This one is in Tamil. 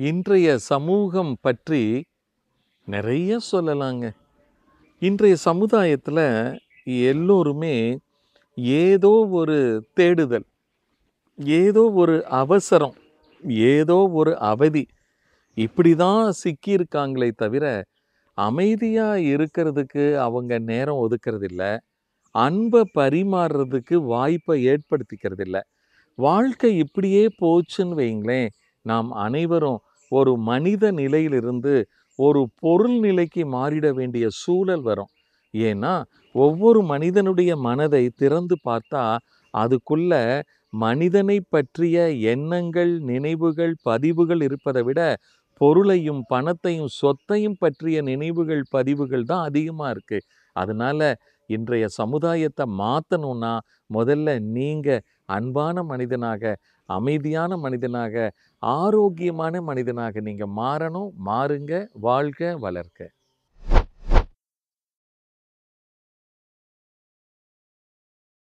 இன்றைய சமூகம் பற்றி நிறைய சொல்லலாங்க. இன்றைய சமுதாயத்தில் எல்லோருமே ஏதோ ஒரு தேடுதல், ஏதோ ஒரு அவசரம், ஏதோ ஒரு அவதி இப்படி தான் சிக்கியிருக்காங்களே தவிர, அமைதியாக இருக்கிறதுக்கு அவங்க நேரம் ஒதுக்கிறது இல்லை. அன்பை பரிமாறுறதுக்கு வாய்ப்பை ஏற்படுத்திக்கிறது இல்லை. வாழ்க்கை இப்படியே போச்சுன்னு வைங்களேன், நாம் அனைவரும் ஒரு மனித நிலையிலிருந்து ஒரு பொருள் நிலைக்கு மாறிட வேண்டிய சூழல் வரும். ஏன்னா ஒவ்வொரு மனிதனுடைய மனதை திறந்து பார்த்தா அதுக்குள்ள மனிதனை பற்றிய எண்ணங்கள், நினைவுகள், பதிவுகள் இருப்பதை விட பொருளையும் பணத்தையும் சொத்தையும் பற்றிய நினைவுகள், பதிவுகள் தான் அதிகமாக இருக்குது. அதனால இன்றைய சமுதாயத்தை மாற்றணும்னா முதல்ல நீங்கள் அன்பான மனிதனாக, அமைதியான மனிதனாக, ஆரோக்கியமான மனிதனாக நீங்கள் மாறணும். மாறுங்க, வாழ்க, வளர்க.